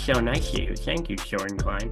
so nice of you. Thank you, Jordan Klein.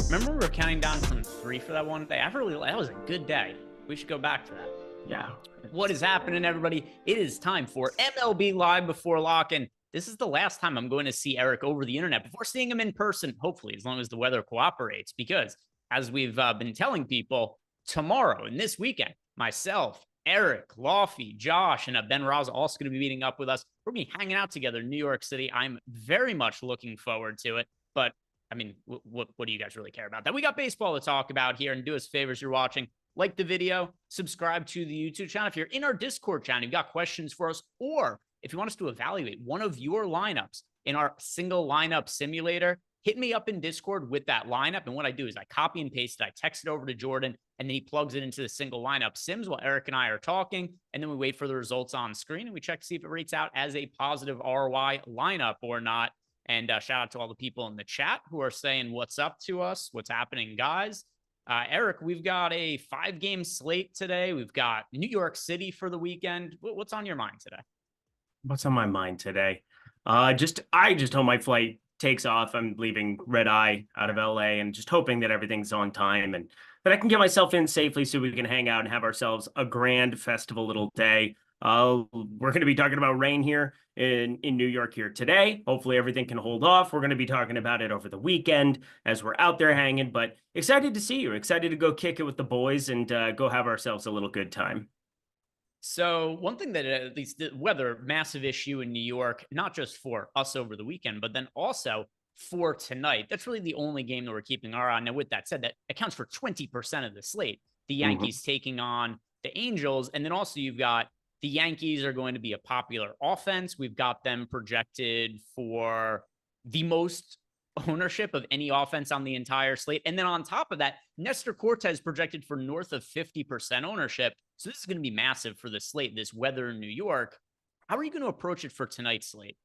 Remember we were counting down from 3 for that one day? That was a good day. We should go back to that. Yeah. What is happening, everybody? It is time for MLB Live Before Lock, and this is the last time I'm going to see Eric over the internet before seeing him in person, hopefully, as long as the weather cooperates, because as we've been telling people, tomorrow and this weekend, myself, Eric, Laufey, Josh, and Ben Raza also going to be meeting up with us. We're going to be hanging out together in New York City. I'm very much looking forward to it, but I mean, what do you guys really care about that? We got baseball to talk about here, and do us favors you're watching. Like the video, subscribe to the YouTube channel. If you're in our Discord channel, you've got questions for us, or if you want us to evaluate one of your lineups in our single lineup simulator, hit me up in Discord with that lineup. And what I do is I copy and paste it. I text it over to Jordan, and then he plugs it into the single lineup sims while Eric and I are talking. And then we wait for the results on screen, and we check to see if it rates out as a positive ROI lineup or not. And shout out to all the people in the chat who are saying what's up to us, what's happening, guys. Eric, we've got a 5-game slate today. We've got New York City for the weekend. What's on your mind today? What's on my mind today? I just hope my flight takes off. I'm leaving red eye out of LA and just hoping that everything's on time and that I can get myself in safely so we can hang out and have ourselves a grand festival little day. We're going to be talking about rain here in New York here today. Hopefully everything can hold off. We're going to be talking about it over the weekend as we're out there hanging, but excited to see you. Excited to go kick it with the boys and go have ourselves a little good time. So one thing that at least the weather, massive issue in New York, not just for us over the weekend, but then also for tonight. That's really the only game that we're keeping our eye on. Now, with that said, that accounts for 20% of the slate. The Yankees taking on the Angels. And then also you've got the Yankees are going to be a popular offense. We've got them projected for the most ownership of any offense on the entire slate. And then on top of that, Nestor Cortes projected for north of 50% ownership. So this is going to be massive for the slate, this weather in New York. How are you going to approach it for tonight's slate?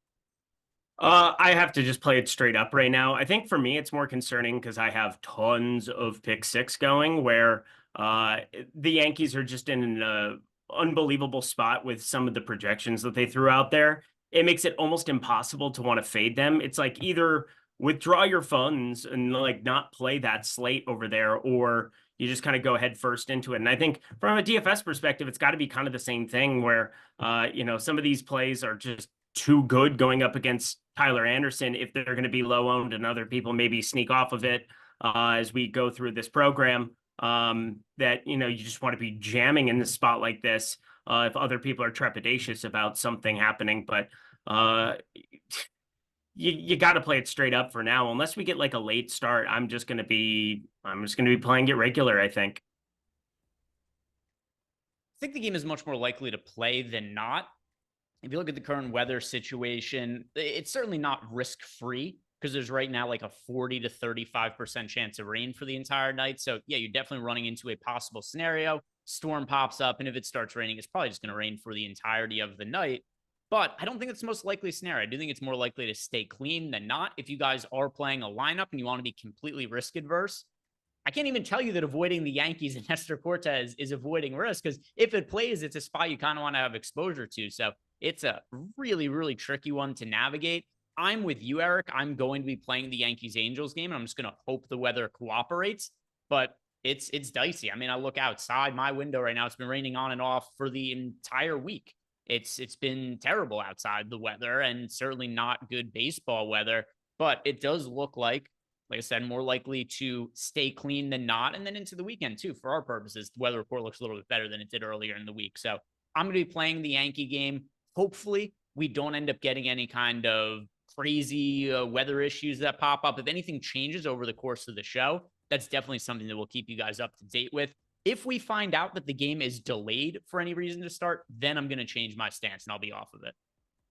I have to just play it straight up right now. I think for me, it's more concerning because I have tons of pick six going where the Yankees are just in an unbelievable spot with some of the projections that they threw out there. It makes it almost impossible to want to fade them. It's like either withdraw your funds and like not play that slate over there, or you just kind of go head first into it. And I think from a DFS perspective, it's got to be kind of the same thing where, some of these plays are just too good going up against Tyler Anderson if they're going to be low owned, and other people maybe sneak off of it as we go through this program. That, you just want to be jamming in the spot like this if other people are trepidatious about something happening. But you got to play it straight up for now. Unless we get like a late start, I'm just going to be playing it regular, I think. I think the game is much more likely to play than not. If you look at the current weather situation, it's certainly not risk-free because there's right now like a 40 to 35% chance of rain for the entire night. So yeah, you're definitely running into a possible scenario. Storm pops up, and if it starts raining, it's probably just going to rain for the entirety of the night. But I don't think it's the most likely scenario. I do think it's more likely to stay clean than not. If you guys are playing a lineup and you want to be completely risk adverse, I can't even tell you that avoiding the Yankees and Nestor Cortes is avoiding risk, because if it plays, it's a spot you kind of want to have exposure to. So it's a really, really tricky one to navigate. I'm with you, Eric. I'm going to be playing the Yankees-Angels game, and I'm just going to hope the weather cooperates. But it's dicey. I mean, I look outside my window right now. It's been raining on and off for the entire week. It's been terrible outside, the weather, and certainly not good baseball weather. But it does look like I said, more likely to stay clean than not. And then into the weekend, too, for our purposes, the weather report looks a little bit better than it did earlier in the week. So I'm going to be playing the Yankee game. Hopefully, we don't end up getting any kind of crazy weather issues that pop up. If anything changes over the course of the show, that's definitely something that we'll keep you guys up to date with. If we find out that the game is delayed for any reason to start, then I'm going to change my stance and I'll be off of it.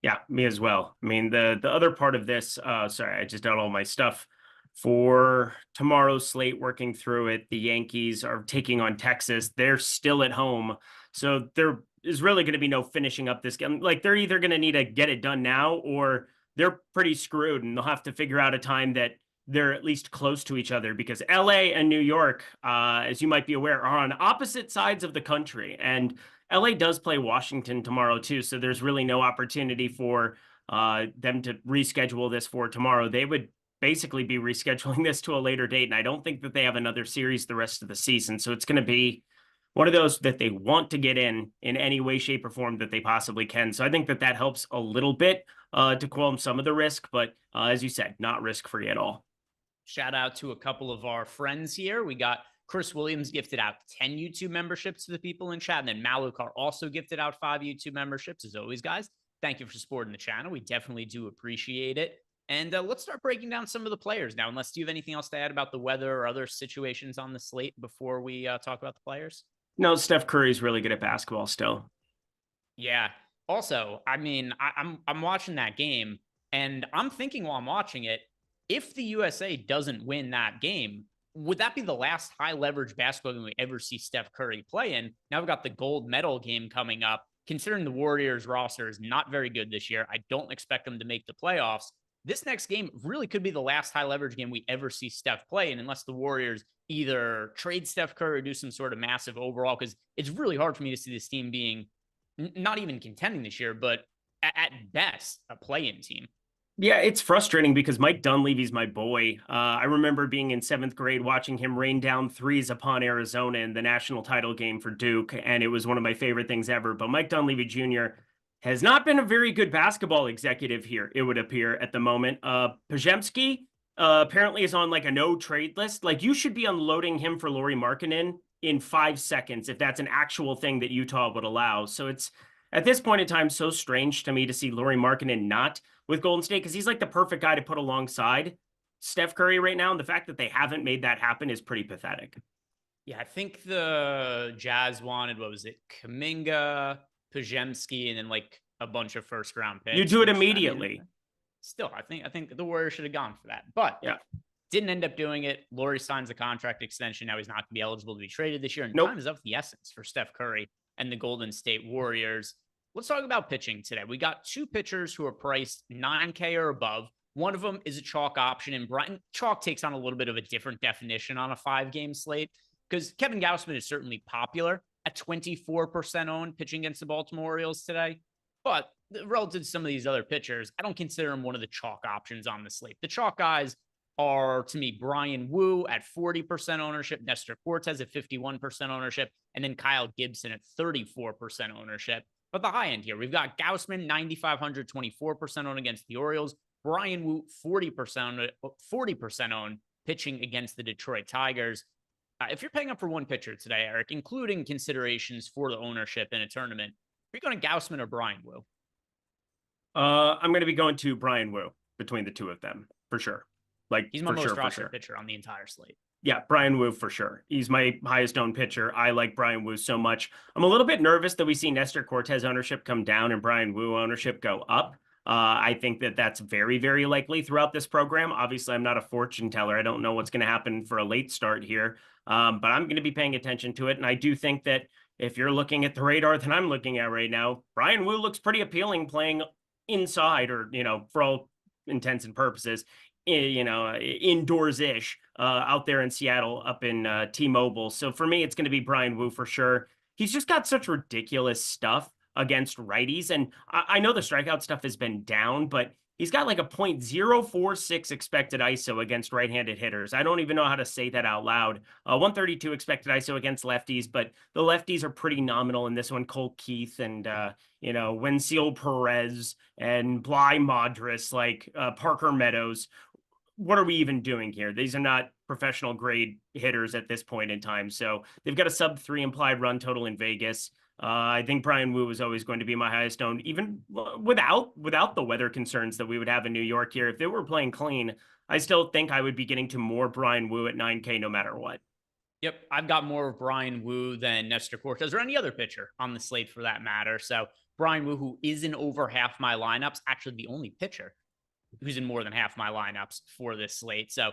Yeah, me as well. I mean, the other part of this, sorry, I just did all my stuff for tomorrow's slate, working through it. The Yankees are taking on Texas. They're still at home. So there is really going to be no finishing up this game. Like, they're either going to need to get it done now, or they're pretty screwed, and they'll have to figure out a time that they're at least close to each other, because LA and New York, as you might be aware, are on opposite sides of the country. And LA does play Washington tomorrow too. So there's really no opportunity for them to reschedule this for tomorrow. They would basically be rescheduling this to a later date. And I don't think that they have another series the rest of the season. So it's going to be one of those that they want to get in any way, shape, or form that they possibly can. So I think that that helps a little bit to quell some of the risk. But as you said, not risk-free at all. Shout out to a couple of our friends here. We got Chris Williams gifted out 10 YouTube memberships to the people in chat. And then Malukar also gifted out 5 YouTube memberships. As always, guys, thank you for supporting the channel. We definitely do appreciate it. And let's start breaking down some of the players now. Unless do you have anything else to add about the weather or other situations on the slate before we talk about the players? No, Steph Curry's really good at basketball still. Yeah. Also, I mean, I'm watching that game, and I'm thinking while I'm watching it, if the USA doesn't win that game, would that be the last high leverage basketball game we ever see Steph Curry play in? Now we've got the gold medal game coming up. Considering the Warriors roster is not very good this year, I don't expect them to make the playoffs. This next game really could be the last high leverage game we ever see Steph play in, unless the Warriors either trade Steph Curry or do some sort of massive overall, because it's really hard for me to see this team being not even contending this year, but at best a play-in team. Yeah, it's frustrating because Mike Dunleavy's my boy. I remember being in 7th grade watching him rain down threes upon Arizona in the national title game for Duke, and it was one of my favorite things ever. But Mike Dunleavy Jr. has not been a very good basketball executive here, it would appear, at the moment. Podziemski apparently is on like a no-trade list. Like, you should be unloading him for Lauri Markkanen in 5 seconds if that's an actual thing that Utah would allow. So it's, at this point in time, so strange to me to see Lauri Markkanen not with Golden State, because he's like the perfect guy to put alongside Steph Curry right now. And the fact that they haven't made that happen is pretty pathetic. Yeah, I think the Jazz wanted, what was it, Kuminga, Podziemski, and then like a bunch of first round picks. You do it immediately. I mean, still, I think the Warriors should have gone for that, but yeah, didn't end up doing it. Lauri signs a contract extension. Now he's not going to be eligible to be traded this year. And time is of the essence for Steph Curry and the Golden State Warriors. Let's talk about pitching today. We got 2 pitchers who are priced $9K or above. One of them is a chalk option, and Brian chalk takes on a little bit of a different definition on a 5-game slate, because Kevin Gausman is certainly popular at 24% owned pitching against the Baltimore Orioles today. But relative to some of these other pitchers, I don't consider him one of the chalk options on the slate. The chalk guys are, to me, Brian Wu at 40% ownership, Nestor Cortes at 51% ownership, and then Kyle Gibson at 34% ownership. But the high end here, we've got Gausman, 9,500, 24% owned against the Orioles. Brian Wu, 40% owned pitching against the Detroit Tigers. If you're paying up for one pitcher today, Eric, including considerations for the ownership in a tournament, are you going to Gausman or Brian Wu? I'm going to be going to Brian Wu between the two of them, for sure. Like, he's my most rostered pitcher on the entire slate. Yeah, Brian Wu for sure. He's my highest owned pitcher. I like Brian Wu so much. I'm a little bit nervous that we see Nestor Cortes ownership come down and Brian Wu ownership go up. I think that that's very, very likely throughout this program. Obviously, I'm not a fortune teller. I don't know what's going to happen for a late start here, but I'm going to be paying attention to it. And I do think that if you're looking at the radar that I'm looking at right now, Brian Wu looks pretty appealing playing inside, or, for all intents and purposes, indoors-ish out there in Seattle up in T-Mobile. So for me, it's going to be Brian Wu for sure. He's just got such ridiculous stuff against righties. And I know the strikeout stuff has been down, but he's got like a .046 expected ISO against right-handed hitters. I don't even know how to say that out loud. 132 expected ISO against lefties, but the lefties are pretty nominal in this one. Cole Keith and, Wensiel Perez and Bly Madras, like Parker Meadows. What are we even doing here? These are not professional grade hitters at this point in time. So they've got a sub-3 implied run total in Vegas. I think Brian Wu is always going to be my highest owned, even without the weather concerns that we would have in New York here. If they were playing clean, I still think I would be getting to more Brian Wu at 9K no matter what. Yep, I've got more of Brian Wu than Nestor Cortes or any other pitcher on the slate for that matter. So Brian Wu, who is in over half my lineups, actually the only pitcher who's in more than half my lineups for this slate. So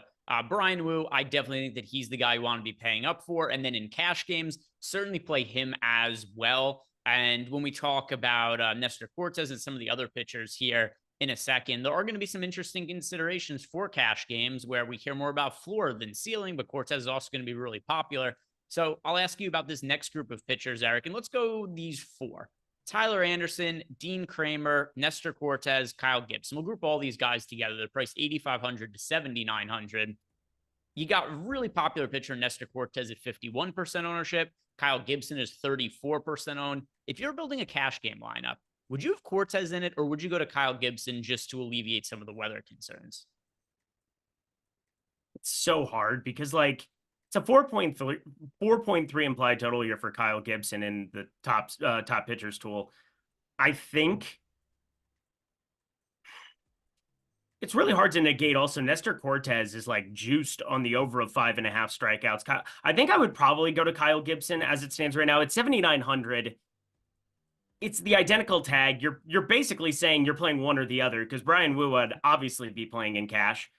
Brian Wu, I definitely think that he's the guy you want to be paying up for. And then in cash games, certainly play him as well. And when we talk about Nestor Cortes and some of the other pitchers here in a second, there are going to be some interesting considerations for cash games where we hear more about floor than ceiling, but Cortes is also going to be really popular. So I'll ask you about this next group of pitchers, Eric, and let's go these 4. Tyler Anderson, Dean Kramer, Nestor Cortez, Kyle Gibson. We'll group all these guys together. They're priced 8,500 to 7,900. You got really popular pitcher Nestor Cortez at 51% ownership. Kyle Gibson is 34% owned. If you're building a cash game lineup, would you have Cortez in it, or would you go to Kyle Gibson just to alleviate some of the weather concerns? It's so hard because like it's a 4.3 implied total here for Kyle Gibson in the top pitchers tool. I think it's really hard to negate. Also, Nestor Cortez is like juiced on the over of 5.5 strikeouts. I think I would probably go to Kyle Gibson as it stands right now. It's 7,900. It's the identical tag. You're basically saying you're playing one or the other because Brian Wu would obviously be playing in cash.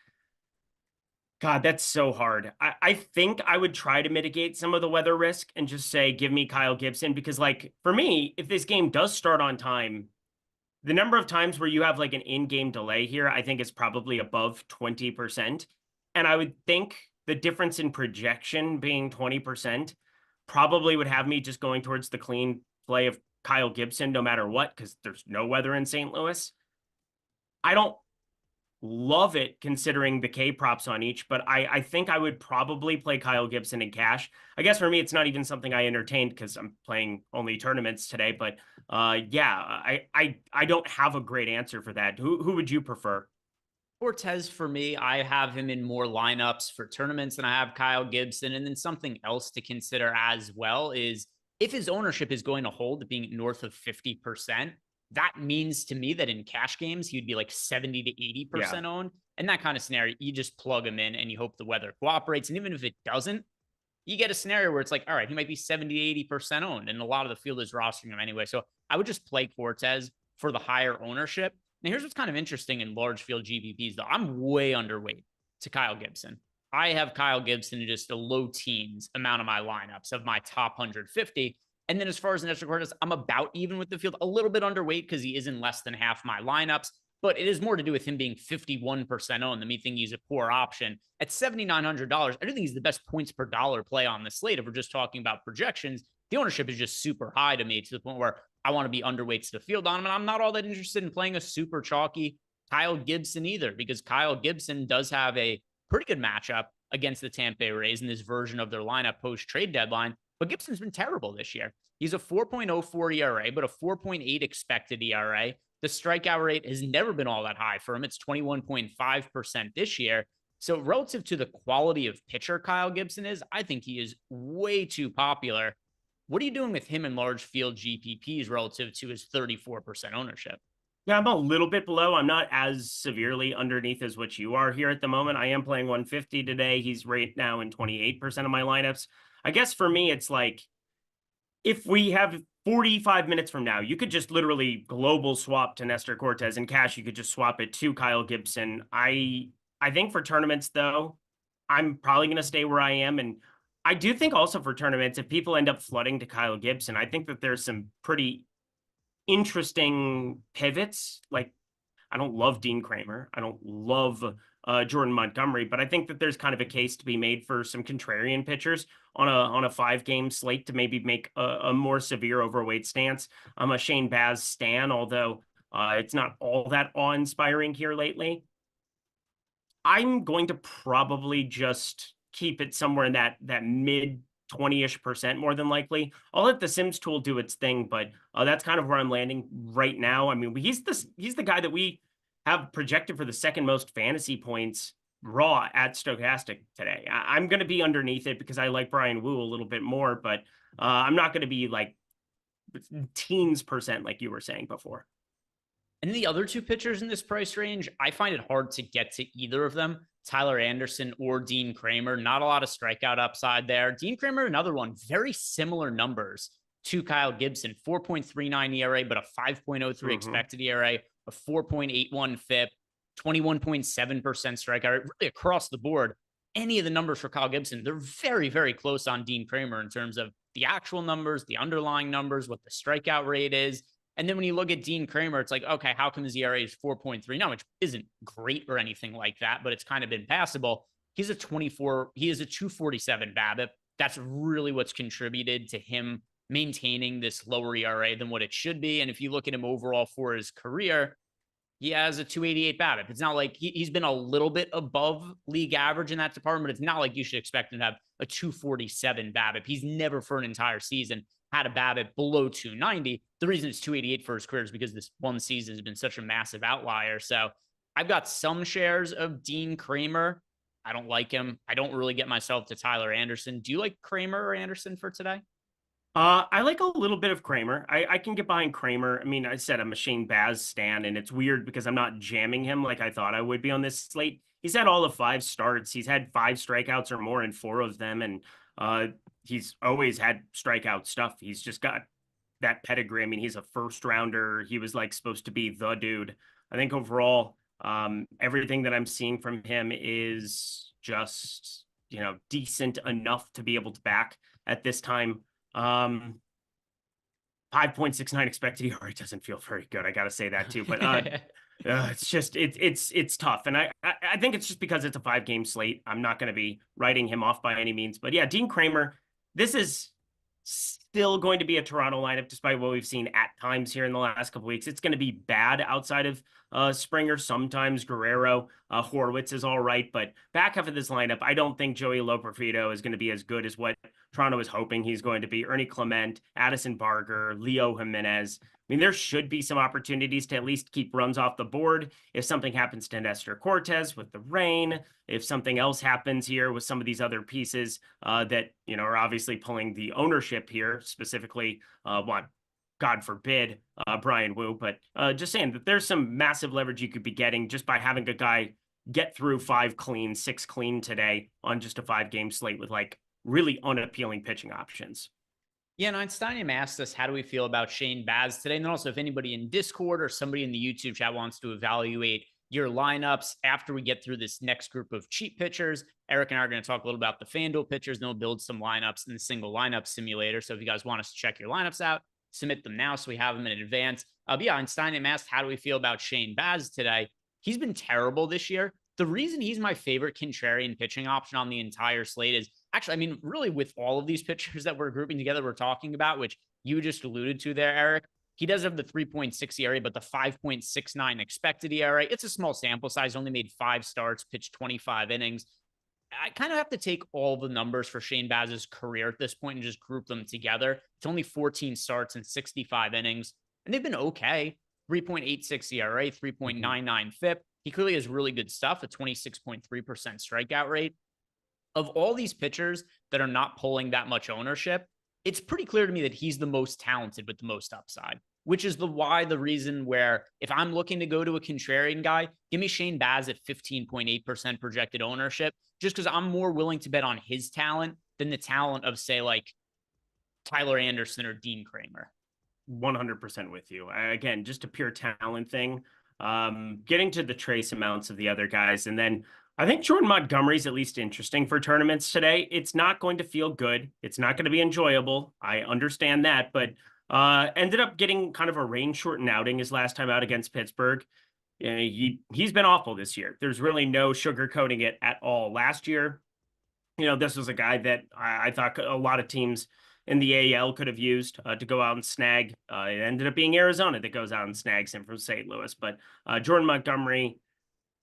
God, that's so hard. I think I would try to mitigate some of the weather risk and just say, give me Kyle Gibson, because like for me, if this game does start on time, the number of times where you have like an in-game delay here, I think is probably above 20%. And I would think the difference in projection being 20% probably would have me just going towards the clean play of Kyle Gibson no matter what, because there's no weather in St. Louis. I don't love it considering the K props on each, but I think I would probably play Kyle Gibson in cash. I guess for me, it's not even something I entertained because I'm playing only tournaments today, but yeah, I don't have a great answer for that. Who would you prefer? Cortez, for me, I have him in more lineups for tournaments than I have Kyle Gibson. And then something else to consider as well is if his ownership is going to hold being north of 50%, that means to me that in cash games, he'd be like 70 to 80% owned. And that kind of scenario, you just plug him in and you hope the weather cooperates. And even if it doesn't, you get a scenario where it's like, all right, he might be 70, 80% owned. And a lot of the field is rostering him anyway. So I would just play Cortez for the higher ownership. Now, here's what's kind of interesting in large field GPPs, though. I'm way underweight to Kyle Gibson. I have Kyle Gibson in just a low teens amount of my lineups of my top 150. And then as far as Nestor Cortez, I'm about even with the field, a little bit underweight because he is in less than half my lineups. But it is more to do with him being 51% owned than me thinking he's a poor option. At $7,900, I do think he's the best points per dollar play on the slate. If we're just talking about projections, the ownership is just super high to me to the point where I want to be underweight to the field on him. And I'm not all that interested in playing a super chalky Kyle Gibson either, because Kyle Gibson does have a pretty good matchup against the Tampa Bay Rays in this version of their lineup post-trade deadline. But Gibson's been terrible this year. He's a 4.04 ERA, but a 4.8 expected ERA. The strikeout rate has never been all that high for him. It's 21.5% this year. So relative to the quality of pitcher Kyle Gibson is, I think he is way too popular. What are you doing with him in large field GPPs relative to his 34% ownership? Yeah, I'm a little bit below. I'm not as severely underneath as what you are here at the moment. I am playing 150 today. He's right now in 28% of my lineups. I guess for me, it's like, if we have 45 minutes from now, you could just literally global swap to Nestor Cortez. In cash, you could just swap it to Kyle Gibson. I think for tournaments, though, I'm probably going to stay where I am. And I do think also for tournaments, if people end up flooding to Kyle Gibson, I think that there's some pretty interesting pivots. Like, I don't love Dean Kramer. I don't love Jordan Montgomery, but I think that there's kind of a case to be made for some contrarian pitchers on a 5-game slate to maybe make a more severe overweight stance. I'm a Shane Baz stan, although it's not all that awe-inspiring here lately. I'm going to probably just keep it somewhere in that mid 20-ish% more than likely. I'll let the Sims tool do its thing, but that's kind of where I'm landing right now. I mean, he's the guy that we have projected for the second most fantasy points raw at Stochastic today. I'm going to be underneath it because I like Brian Wu a little bit more, but I'm not going to be like teens percent like you were saying before. And the other two pitchers in this price range, I find it hard to get to either of them. Tyler Anderson or Dean Kramer. Not a lot of strikeout upside there. Dean Kramer, another one, very similar numbers to Kyle Gibson. 4.39 ERA, but a 5.03 expected ERA, a 4.81 FIP, 21.7% strikeout rate, really across the board. Any of the numbers for Kyle Gibson, they're very, very close on Dean Kramer in terms of the actual numbers, the underlying numbers, what the strikeout rate is. And then when you look at Dean Kramer, it's like, okay, how come his ERA is 4.3 now, which isn't great or anything like that, but it's kind of been passable. He is a 247 BABIP. That's really what's contributed to him maintaining this lower ERA than what it should be. And if you look at him overall for his career, he has a 288 BABIP. It's not like he's been a little bit above league average in that department, but it's not like you should expect him to have a 247 BABIP. He's never for an entire season had a BABIP below 290. The reason it's 288 for his career is because this one season has been such a massive outlier. So I've got some shares of Dean Kramer. I don't like him. I don't really get myself to Tyler Anderson. Do you like Kramer or Anderson for today? I like a little bit of Kramer. I can get behind Kramer. I mean, I said I'm a Shane Baz stan, and it's weird because I'm not jamming him like I thought I would be on this slate. He's had all of 5 starts. He's had 5 strikeouts or more in 4 of them, and he's always had strikeout stuff. He's just got that pedigree. I mean, he's a first rounder. He was like supposed to be the dude. I think overall, everything that I'm seeing from him is just, decent enough to be able to back at this time. 5.69 expected ERA doesn't feel very good. I got to say that too, but it's just it's tough, and I think it's just because it's a 5-game slate. I'm not going to be writing him off by any means, but yeah, Dean Kramer. This is still going to be a Toronto lineup, despite what we've seen at times here in the last couple weeks. It's going to be bad outside of Springer, sometimes Guerrero. Horwitz is all right, but back half of this lineup, I don't think Joey Loperfido is going to be as good as what Toronto is hoping he's going to be. Ernie Clement, Addison Barger, Leo Jimenez. I mean, there should be some opportunities to at least keep runs off the board if something happens to Nestor Cortez with the rain, if something else happens here with some of these other pieces that, are obviously pulling the ownership here, specifically, God forbid, Brian Wu, but just saying that there's some massive leverage you could be getting just by having a guy get through 5 clean, 6 clean today on just a 5-game slate with like really unappealing pitching options. Yeah, and Einsteinium asked us, how do we feel about Shane Baz today? And then also, if anybody in Discord or somebody in the YouTube chat wants to evaluate your lineups after we get through this next group of cheap pitchers, Eric and I are going to talk a little about the FanDuel pitchers, and we'll build some lineups in the single lineup simulator. So if you guys want us to check your lineups out, submit them now so we have them in advance. But yeah, Einsteinium asked, how do we feel about Shane Baz today? He's been terrible this year. The reason he's my favorite contrarian pitching option on the entire slate is actually, I mean, really with all of these pitchers that we're grouping together, we're talking about, which you just alluded to there, Eric, he does have the 3.6 ERA, but the 5.69 expected ERA. It's a small sample size, only made 5 starts, pitched 25 innings. I kind of have to take all the numbers for Shane Baz's career at this point and just group them together. It's only 14 starts and 65 innings, and they've been okay. 3.86 ERA, 3.99 FIP. He clearly has really good stuff, a 26.3% strikeout rate. Of all these pitchers that are not pulling that much ownership, it's pretty clear to me that he's the most talented with the most upside, which is the reason where if I'm looking to go to a contrarian guy, give me Shane Baz at 15.8% projected ownership, just because I'm more willing to bet on his talent than the talent of, say, like Tyler Anderson or Dean Kramer. 100% with you. Again, just a pure talent thing. Getting to the trace amounts of the other guys, and then I think Jordan Montgomery's at least interesting for tournaments today. It's not going to feel good. It's not going to be enjoyable. I understand that, but ended up getting kind of a rain-shortened outing his last time out against Pittsburgh. He's been awful this year. There's really no sugarcoating it at all. Last year, this was a guy that I thought a lot of teams in the AL could have used to go out and snag. It ended up being Arizona that goes out and snags him from St. Louis. But Jordan Montgomery,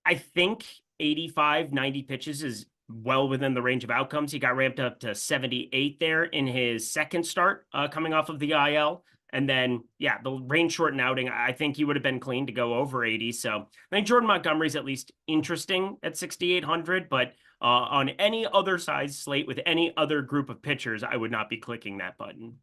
I think 85, 90 pitches is well within the range of outcomes. He got ramped up to 78 there in his second start coming off of the IL. And then, yeah, the rain shortened outing, I think he would have been clean to go over 80. So I think Jordan Montgomery's at least interesting at 6,800, but on any other size slate with any other group of pitchers, I would not be clicking that button.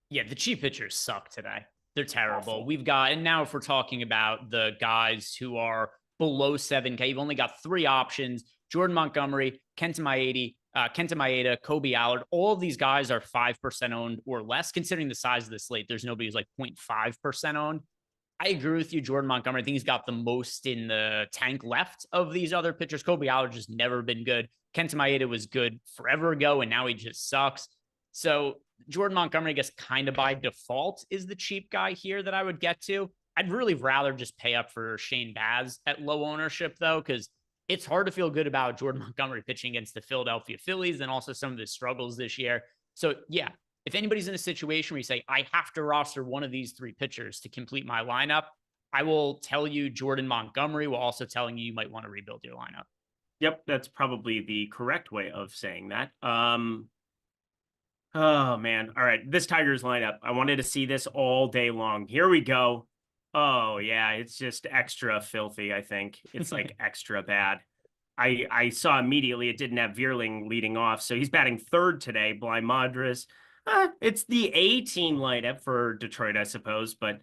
Yeah, the cheap pitchers suck today. They're terrible. Awful. We've got, and now if we're talking about the guys who are below 7K, you've only got 3 options: Jordan Montgomery, Kenta Maeda, Kobe Allard. All of these guys are 5% owned or less, considering the size of the slate. There's nobody who's like 0.5% owned. I agree with you, Jordan Montgomery. I think he's got the most in the tank left of these other pitchers. Kobe Allard just never been good. Kenta Maeda was good forever ago, and now he just sucks. So Jordan Montgomery, I guess, kind of by default is the cheap guy here that I would get to. I'd really rather just pay up for Shane Baz at low ownership, though, because it's hard to feel good about Jordan Montgomery pitching against the Philadelphia Phillies and also some of the struggles this year. So, yeah, if anybody's in a situation where you say, I have to roster one of these 3 pitchers to complete my lineup, I will tell you Jordan Montgomery, while also telling you might want to rebuild your lineup. Yep, that's probably the correct way of saying that. Oh man. All right. This Tigers lineup. I wanted to see this all day long. Here we go. Oh yeah, it's just extra filthy, I think. It's like extra bad. I saw immediately it didn't have Veerling leading off, so he's batting third today. Bly Madras. It's the A team lineup for Detroit, I suppose, but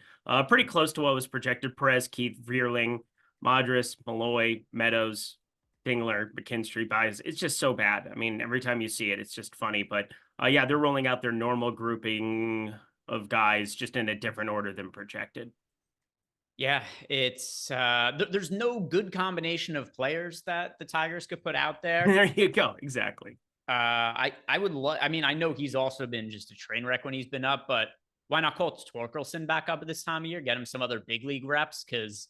pretty close to what was projected. Perez, Keith, Veerling, Madras, Malloy, Meadows, Dingler, McKinstry, Baez. It's just so bad. I mean, every time you see it, it's just funny. But yeah, they're rolling out their normal grouping of guys just in a different order than projected. Yeah, it's there's no good combination of players that the Tigers could put out there. There you go. Exactly. I would love. I mean, I know he's also been just a train wreck when he's been up, but why not call Torkelson back up at this time of year? Get him some other big league reps because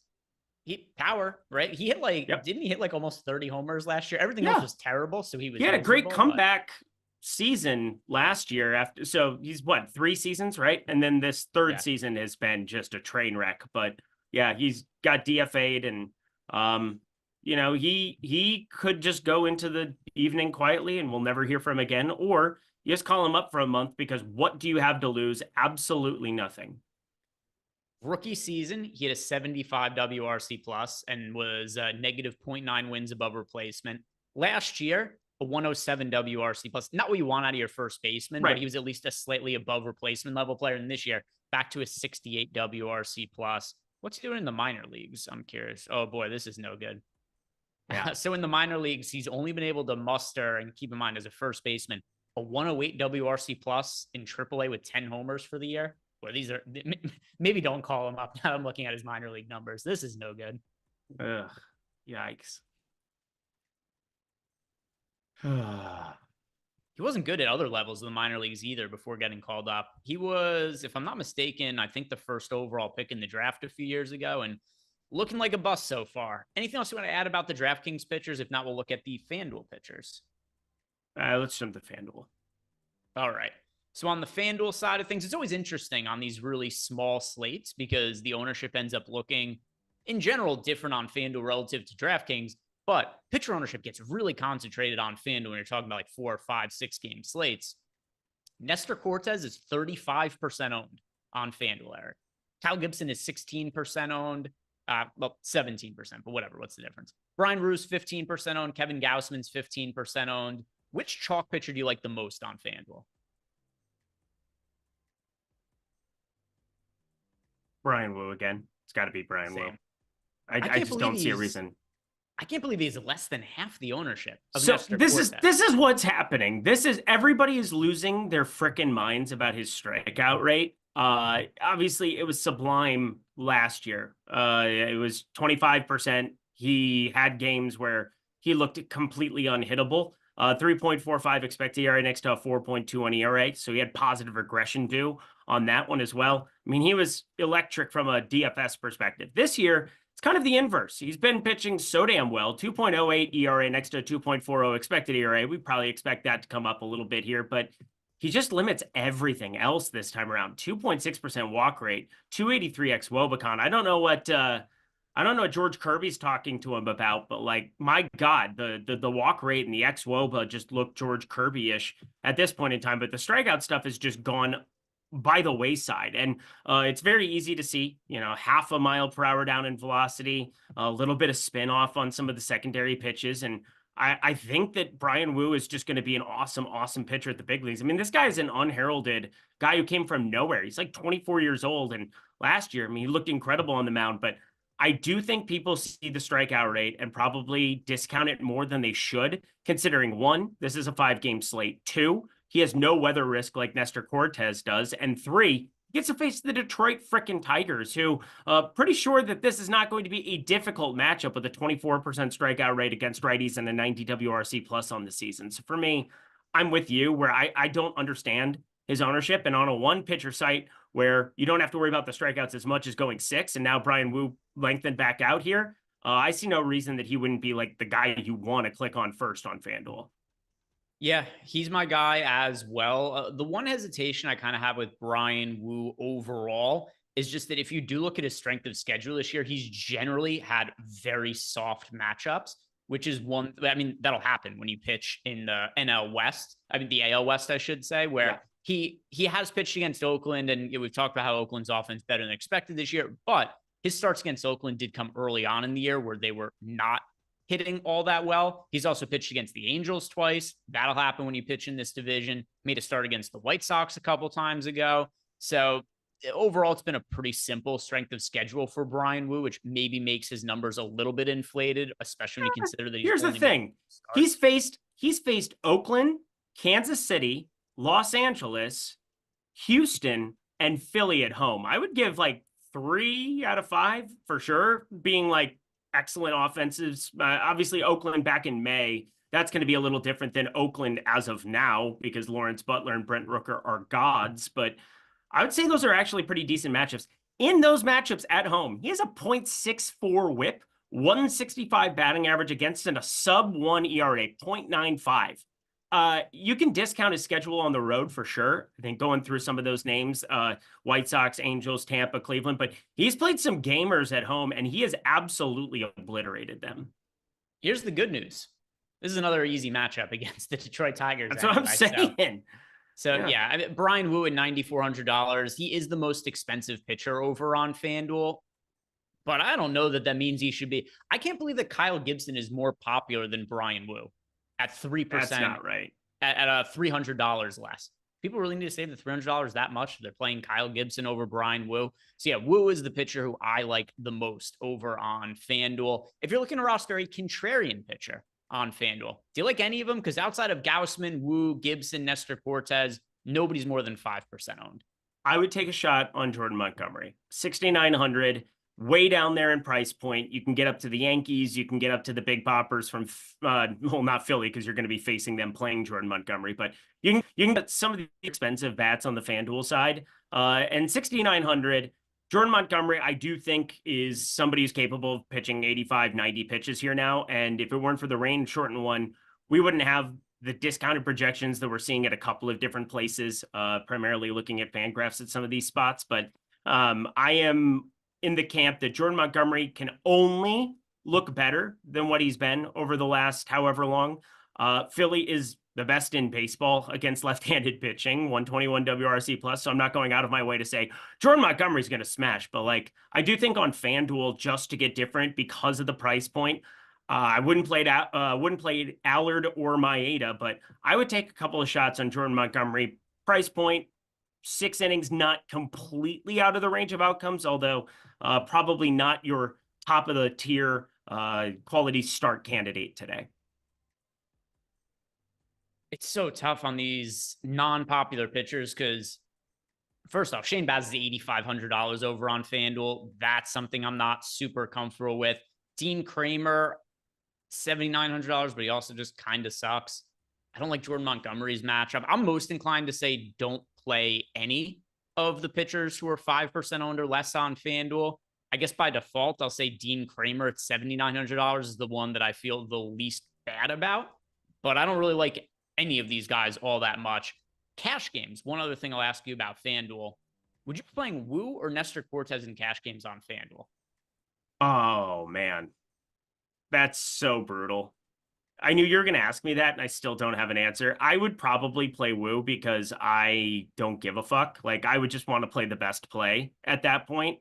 he power, right? He hit didn't he hit like almost 30 homers last year? Everything else was terrible, so he had a great comeback season last year after. So he's what, 3 seasons, right? And then this third season has been just a train wreck. But yeah, he's got DFA'd, and you know, he could just go into the evening quietly and we'll never hear from him again, or you just call him up for a month because what do you have to lose? Absolutely nothing. Rookie season, he had a 75 WRC plus and was negative 0.9 wins above replacement. Last year, a 107 WRC plus, not what you want out of your first baseman, but he was at least a slightly above replacement level player. And this year, back to a 68 WRC plus. What's he doing in the minor leagues? I'm curious. Oh boy, this is no good. Yeah. So in the minor leagues, he's only been able to muster, and keep in mind as a first baseman, a 108 WRC plus in AAA with 10 homers for the year. Well, these are, maybe don't call him up. Now I'm looking at his minor league numbers. This is no good. Ugh, yikes. He wasn't good at other levels of the minor leagues either before getting called up. He was, if I'm not mistaken, I think the first overall pick in the draft a few years ago, and looking like a bust so far. Anything else you want to add about the DraftKings pitchers? If not, we'll look at the FanDuel pitchers. Let's jump to FanDuel. All right. So on the FanDuel side of things, it's always interesting on these really small slates because the ownership ends up looking, in general, different on FanDuel relative to DraftKings. But pitcher ownership gets really concentrated on FanDuel when you're talking about like 4 or 5, 6 game slates. Nestor Cortez is 35% owned on FanDuel, Eric. Kyle Gibson is 16% owned. Well, 17%, but whatever. What's the difference? Brian Rue's 15% owned. Kevin Gausman's 15% owned. Which chalk pitcher do you like the most on FanDuel? Brian Wu again. It's got to be Brian Wu. I just don't see a reason. I can't believe he's less than half the ownership of so Nestor this Cortez. This is what's happening. Everybody is losing their freaking minds about his strikeout rate. Obviously it was sublime last year. It was 25%. He had games where he looked completely unhittable. 3.45 expected ERA next to a 4.21 ERA. So he had positive regression due on that one as well. I mean, he was electric from a DFS perspective. This year, it's kind of the inverse. He's been pitching so damn well. 2.08 ERA next to a 2.40 expected ERA. We probably expect that to come up a little bit here, but he just limits everything else this time around. 2.6% walk rate, 283 xwOBA. I don't know what George Kirby's talking to him about, but like, my God, the walk rate and the xwOBA just look George Kirby-ish at this point in time. But the strikeout stuff has just gone by the wayside, and it's very easy to see. You know, 0.5 mile per hour down in velocity, a little bit of spin off on some of the secondary pitches, and I think that Brian Wu is just going to be an awesome pitcher at the big leagues. I mean, this guy is an unheralded guy who came from nowhere. He's like 24 years old, and last year, I mean, he looked incredible on the mound, but I do think people see the strikeout rate and probably discount it more than they should, considering 1, this is a 5-game slate. 2, he has no weather risk like Nestor Cortez does. And 3, he gets to face the Detroit frickin' Tigers, who pretty sure that this is not going to be a difficult matchup with a 24% strikeout rate against righties and a 90 WRC plus on the season. So for me, I'm with you where I don't understand his ownership. And on a 1-pitcher site where you don't have to worry about the strikeouts as much as going 6, and now Brian Wu lengthened back out here, I see no reason that he wouldn't be like the guy you want to click on first on FanDuel. Yeah, he's my guy as well. The one hesitation I kind of have with Brian Wu overall is just that if you do look at his strength of schedule this year, he's generally had very soft matchups, which is one. I mean, that'll happen when you pitch in the NL West. I mean, the AL West, I should say, Yeah. where he has pitched against Oakland, and we've talked about how Oakland's offense better than expected this year. But his starts against Oakland did come early on in the year where they were not hitting all that well. He's also pitched against the Angels twice. That'll happen when you pitch in this division. Made a start against the White Sox a couple times ago. So overall, it's been a pretty simple strength of schedule for Brian Wu, which maybe makes his numbers a little bit inflated, especially when you consider that he's Here's the only thing. He's faced Oakland, Kansas City, Los Angeles, Houston, and Philly at home. I would give like 3 out of 5 for sure, being like excellent offenses. Obviously, Oakland back in May, that's going to be a little different than Oakland as of now because Lawrence Butler and Brent Rooker are gods. But I would say those are actually pretty decent matchups. In those matchups at home, he has a .64 whip, 165 batting average against and a sub-1 ERA, 0.95. You can discount his schedule on the road for sure. I think going through some of those names, White Sox, Angels, Tampa, Cleveland, but he's played some gamers at home and he has absolutely obliterated them. Here's the good news. This is another easy matchup against the Detroit Tigers. That's what I'm saying. So yeah, I mean, Brian Wu at $9,400. He is the most expensive pitcher over on FanDuel, but I don't know that means he should be. I can't believe that Kyle Gibson is more popular than Brian Wu at 3%. That's not right. At $300 less. People really need to save the $300 that much. They're playing Kyle Gibson over Brian Wu. So yeah, Wu is the pitcher who I like the most over on FanDuel. If you're looking to roster a contrarian pitcher on FanDuel, do you like any of them? Because outside of Gausman, Wu, Gibson, Nestor Cortez, nobody's more than 5% owned. I would take a shot on Jordan Montgomery. 6,900, way down there in price point. You can get up to the Yankees. You can get up to the big poppers from, well, not Philly because you're going to be facing them playing Jordan Montgomery, but you can get some of the expensive bats on the FanDuel side. And 6,900, Jordan Montgomery, I do think is somebody who's capable of pitching 85, 90 pitches here now. And if it weren't for the rain shortened one, we wouldn't have the discounted projections that we're seeing at a couple of different places, primarily looking at Fangraphs at some of these spots. But I am in the camp that Jordan Montgomery can only look better than what he's been over the last however long. Philly is the best in baseball against left-handed pitching, 121 WRC plus. So I'm not going out of my way to say Jordan Montgomery's going to smash, but like I do think on FanDuel, just to get different because of the price point, I wouldn't play Allard or Maeda, but I would take a couple of shots on Jordan Montgomery. Price point, 6 innings, not completely out of the range of outcomes, although probably not your top of the tier quality start candidate today. It's so tough on these non-popular pitchers because first off, Shane Baz is $8,500 over on FanDuel. That's something I'm not super comfortable with. Dean Kramer, $7,900, but he also just kind of sucks. I don't like Jordan Montgomery's matchup. I'm most inclined to say don't play any of the pitchers who are 5% owned or less on FanDuel. I guess by default, I'll say Dean Kramer at $7,900 is the one that I feel the least bad about, but I don't really like any of these guys all that much. Cash games. One other thing I'll ask you about FanDuel. Would you be playing Wu or Nestor Cortez in cash games on FanDuel? Oh, man. That's so brutal. I knew you were going to ask me that, and I still don't have an answer. I would probably play Wu because I don't give a fuck. Like, I would just want to play the best play at that point.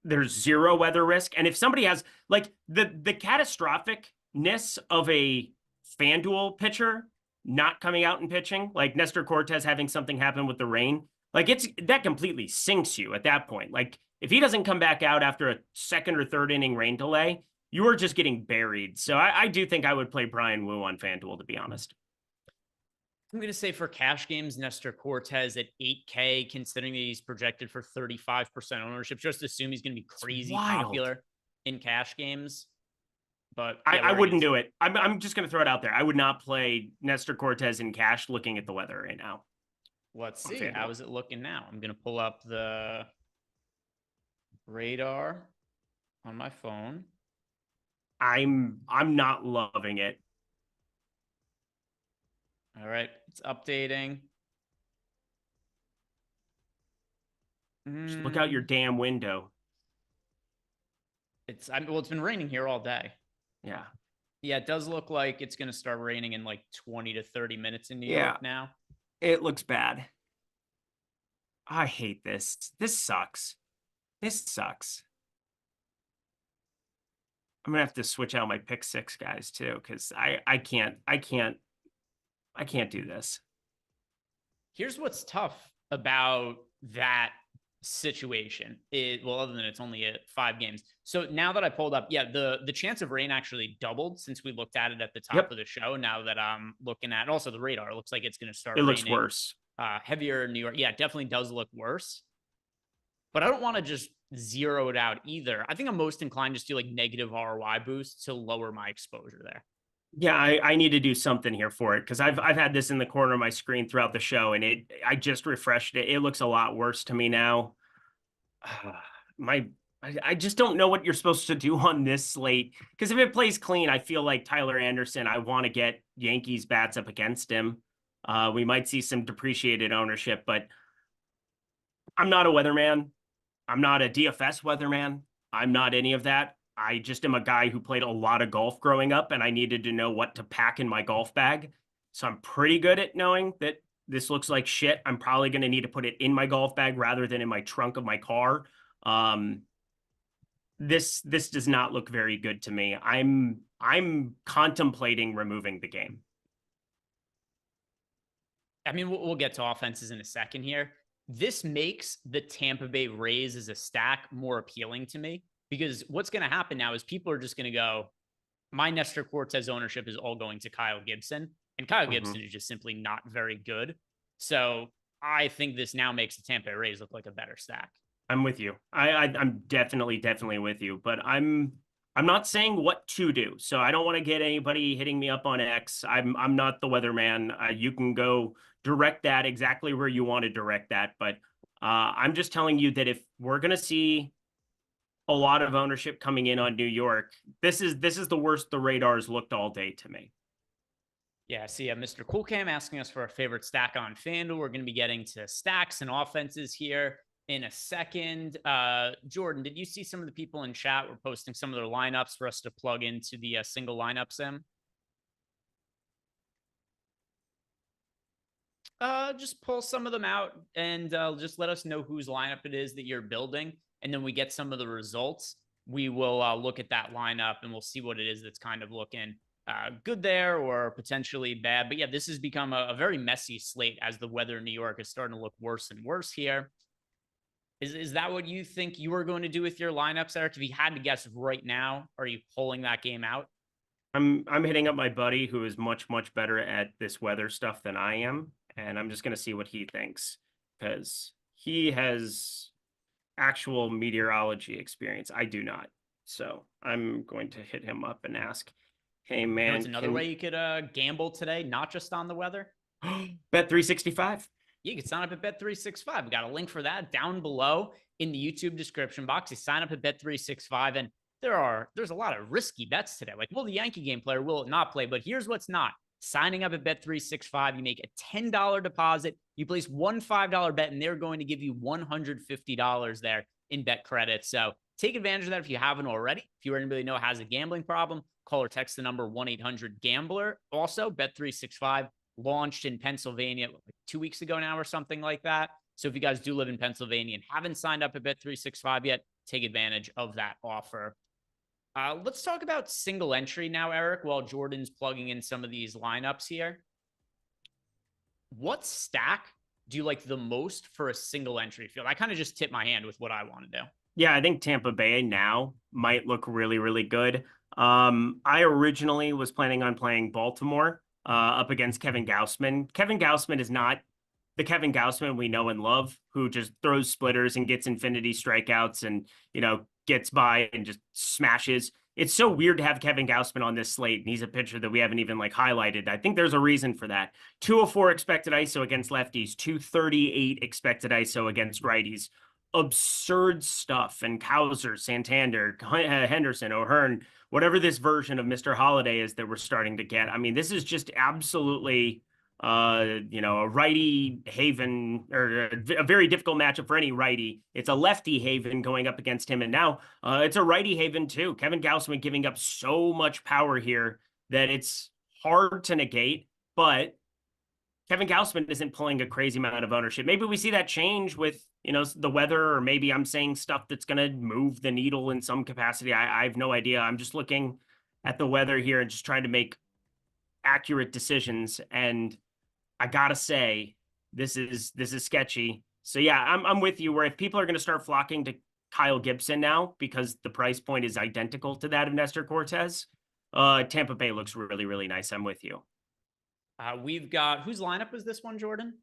There's zero weather risk. And if somebody has, like, the catastrophicness of a FanDuel pitcher not coming out and pitching, like Nestor Cortez having something happen with the rain, like that completely sinks you at that point. Like if he doesn't come back out after a second or third inning rain delay, you are just getting buried. So I do think I would play Brian Wu on FanDuel, to be honest. I'm going to say for cash games, Nestor Cortez at 8K, considering that he's projected for 35% ownership. Just assume he's going to be crazy popular in cash games. But yeah, I wouldn't do it. I'm just going to throw it out there. I would not play Nestor Cortez in cash looking at the weather right now. Let's see. How is it looking now? I'm going to pull up the radar on my phone. I'm not loving it. All right, it's updating. Just look out your damn window. Well, it's been raining here all day. Yeah. Yeah, it does look like it's going to start raining in like 20 to 30 minutes in New Yeah. York now. It looks bad. I hate this. This sucks. This sucks. I'm gonna have to switch out my pick six guys too, because I can't do this. Here's what's tough about that situation. Well, other than it's only 5 games. So now that I pulled up, yeah, the chance of rain actually doubled since we looked at it at the top of the show. Now that I'm looking at also the radar, it looks like it's going to start It raining. looks worse. Heavier in New York. Yeah, it definitely does look worse. But I don't want to just zero it out either. I think I'm most inclined just to do like negative ROI boost to lower my exposure there. Yeah, I need to do something here for it because I've had this in the corner of my screen throughout the show, and I just refreshed it. It looks a lot worse to me now. I just don't know what you're supposed to do on this slate, because if it plays clean, I feel like Tyler Anderson, I want to get Yankees bats up against him. We might see some depreciated ownership, but I'm not a weatherman. I'm not a DFS weatherman. I'm not any of that. I just am a guy who played a lot of golf growing up, and I needed to know what to pack in my golf bag. So I'm pretty good at knowing that this looks like shit. I'm probably going to need to put it in my golf bag rather than in my trunk of my car. This does not look very good to me. I'm contemplating removing the game. I mean, we'll get to offenses in a second here. This makes the Tampa Bay Rays as a stack more appealing to me, because what's going to happen now is people are just going to go, my Nestor Cortez ownership is all going to Kyle Gibson, and Kyle Gibson is just simply not very good. So I think this now makes the Tampa Bay Rays look like a better stack. I'm with you. I'm definitely with you, but I'm not saying what to do. So I don't want to get anybody hitting me up on X. I'm not the weatherman. You can go direct that exactly where you want to direct that, but I'm just telling you that if we're going to see a lot of ownership coming in on New York, this is the worst the radars looked all day to me. Yeah, see, Mr. Coolcam asking us for our favorite stack on FanDuel. We're going to be getting to stacks and offenses here in a second. Jordan, did you see some of the people in chat were posting some of their lineups for us to plug into the single lineup sim? Just pull some of them out and just let us know whose lineup it is that you're building. And then we get some of the results. We will look at that lineup and we'll see what it is that's kind of looking good there or potentially bad. But yeah, this has become a very messy slate as the weather in New York is starting to look worse and worse here. Is that what you think you are going to do with your lineups, Eric? If you had to guess right now, are you pulling that game out? I'm hitting up my buddy who is much better at this weather stuff than I am, and I'm just going to see what he thinks, because he has actual meteorology experience. I do not. So I'm going to hit him up and ask, hey man, you know, it's another way you could gamble today, not just on the weather. Bet 365. You can sign up at Bet365. We got a link for that down below in the YouTube description box. You sign up at Bet365, and there's a lot of risky bets today. Like, will the Yankee game play or will it not play? But here's what's not. Signing up at Bet365, you make a $10 deposit. You place one $5 bet, and they're going to give you $150 there in bet credits. So take advantage of that if you haven't already. If you anybody know has a gambling problem, call or text the number 1-800-GAMBLER. Also, Bet365 launched in Pennsylvania like 2 weeks ago now or something like that. So if you guys do live in Pennsylvania and haven't signed up at Bet365 yet, take advantage of that offer. Let's talk about single entry now, Eric, while Jordan's plugging in some of these lineups here. What stack do you like the most for a single entry field? I kind of just tip my hand with what I want to do. Yeah, I think Tampa Bay now might look really good. I originally was planning on playing Baltimore up against Kevin Gausman. Kevin Gausman is not the Kevin Gausman we know and love, who just throws splitters and gets infinity strikeouts and, you know, gets by and just smashes. It's so weird to have Kevin Gausman on this slate, and he's a pitcher that we haven't even like highlighted. I think there's a reason for that. 204 expected ISO against lefties, 238 expected ISO against righties. Absurd stuff. And Cowser, Santander, Henderson, O'Hearn, whatever this version of Mr. Holiday is that we're starting to get. I mean, this is just absolutely a righty haven or a very difficult matchup for any righty. It's a lefty haven going up against him. And now it's a righty haven too. Kevin Gausman giving up so much power here that it's hard to negate, but Kevin Gausman isn't pulling a crazy amount of ownership. Maybe we see that change with, the weather, or maybe I'm saying stuff that's going to move the needle in some capacity. I have no idea. I'm just looking at the weather here and just trying to make accurate decisions. And I gotta say, this is sketchy. So yeah, I'm with you, where if people are going to start flocking to Kyle Gibson now because the price point is identical to that of Nestor Cortez, Tampa Bay looks really, really nice. I'm with you. We've got, whose lineup was this one, Jordan?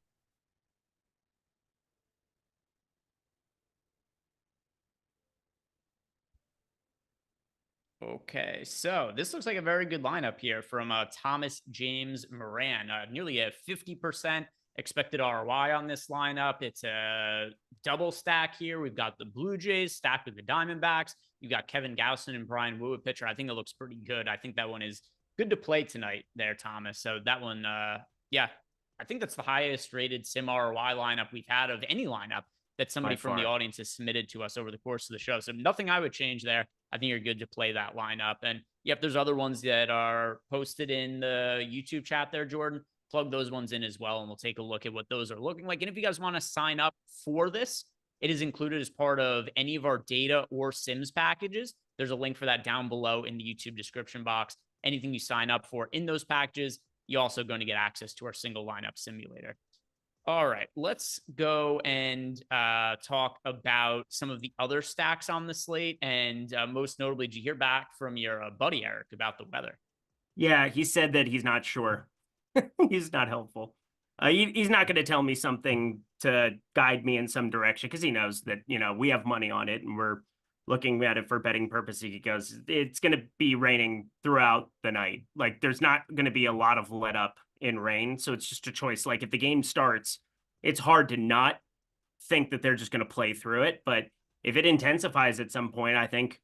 Okay, so this looks like a very good lineup here from Thomas James Moran. Nearly a 50% expected ROI on this lineup. It's a double stack here. We've got the Blue Jays stacked with the Diamondbacks. You've got Kevin Gausman and Brian Wu, a pitcher. I think it looks pretty good. I think that one is good to play tonight there, Thomas. So that one, yeah, I think that's the highest rated sim ROI lineup we've had of any lineup that somebody from the audience has submitted to us over the course of the show. So nothing I would change there. I think you're good to play that lineup. And yep, there's other ones that are posted in the YouTube chat there, Jordan. Plug those ones in as well, and we'll take a look at what those are looking like. And if you guys want to sign up for this, it is included as part of any of our data or Sims packages. There's a link for that down below in the YouTube description box. Anything you sign up for in those packages, you're also going to get access to our single lineup simulator. All right, let's go and talk about some of the other stacks on the slate. And most notably, did you hear back from your buddy Eric about the weather? Yeah, he said that he's not sure. He's not helpful. He's not going to tell me something to guide me in some direction because he knows that, we have money on it and we're looking at it for betting purposes. He goes, it's going to be raining throughout the night. Like, there's not going to be a lot of let up in rain. So it's just a choice. Like, if the game starts, it's hard to not think that they're just going to play through it. But if it intensifies at some point, I think,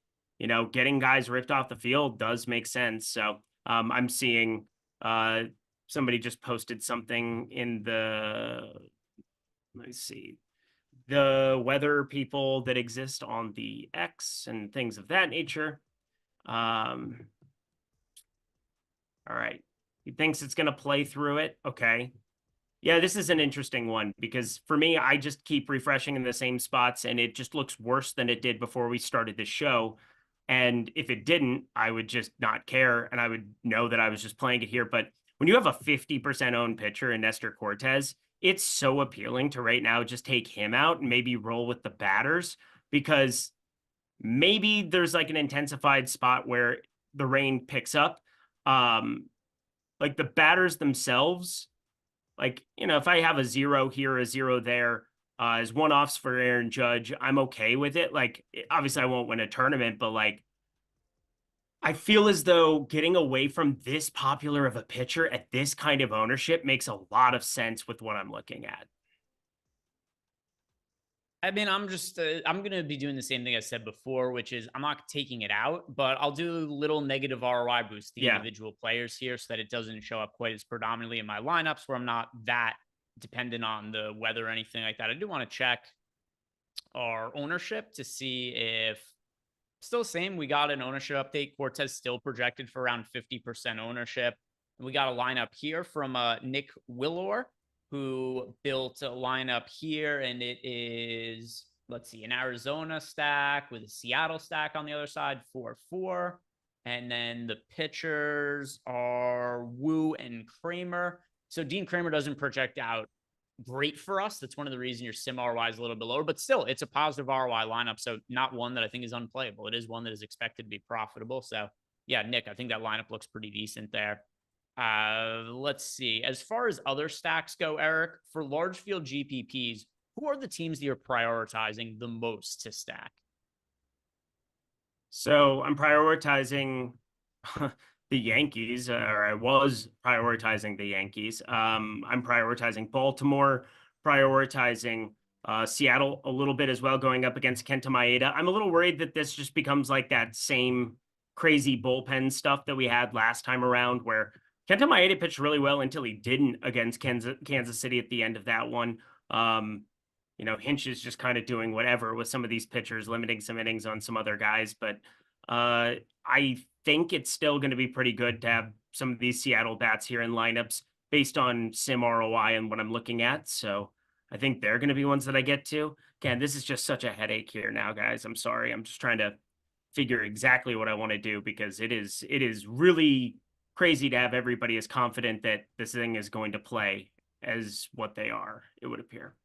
getting guys ripped off the field does make sense. So I'm seeing somebody just posted something in let's see, the weather people that exist on the X and things of that nature. All right. He thinks it's going to play through it. Okay. Yeah, this is an interesting one because for me, I just keep refreshing in the same spots and it just looks worse than it did before we started the show. And if it didn't, I would just not care and I would know that I was just playing it here. But when you have a 50% owned pitcher in Nestor Cortez, it's so appealing to right now just take him out and maybe roll with the batters because maybe there's like an intensified spot where the rain picks up. Like the batters themselves, like, if I have a 0 here, a 0 there, as one-offs for Aaron Judge, I'm okay with it. Like, obviously I won't win a tournament, but like, I feel as though getting away from this popular of a pitcher at this kind of ownership makes a lot of sense with what I'm looking at. I mean, I'm going to be doing the same thing I said before, which is I'm not taking it out, but I'll do a little negative ROI boost the individual players here so that it doesn't show up quite as predominantly in my lineups where I'm not that dependent on the weather or anything like that. I do want to check our ownership to see if still same. We got an ownership update. Cortez still projected for around 50% ownership. And we got a lineup here from Nick Willor, who built a lineup here, and it is, let's see, an Arizona stack with a Seattle stack on the other side, 4-4. And then the pitchers are Wu and Kramer. So Dean Kramer doesn't project out great for us. That's one of the reasons your sim ROI is a little bit lower, but still, it's a positive ROI lineup. So not one that I think is unplayable. It is one that is expected to be profitable. So yeah, Nick, I think that lineup looks pretty decent there. Let's see. As far as other stacks go, Eric, for large field GPPs, who are the teams that you're prioritizing the most to stack? So I'm prioritizing the Yankees, or I was prioritizing the Yankees. I'm prioritizing Baltimore, prioritizing Seattle a little bit as well, going up against Kenta Maeda. I'm a little worried that this just becomes like that same crazy bullpen stuff that we had last time around where Kenta Maeda pitched really well until he didn't against Kansas City at the end of that one. Hinch is just kind of doing whatever with some of these pitchers, limiting some innings on some other guys. But I think it's still going to be pretty good to have some of these Seattle bats here in lineups based on sim ROI and what I'm looking at. So I think they're going to be ones that I get to. Again, this is just such a headache here now, guys. I'm sorry. I'm just trying to figure exactly what I want to do because it is really crazy to have everybody as confident that this thing is going to play as what they are, it would appear.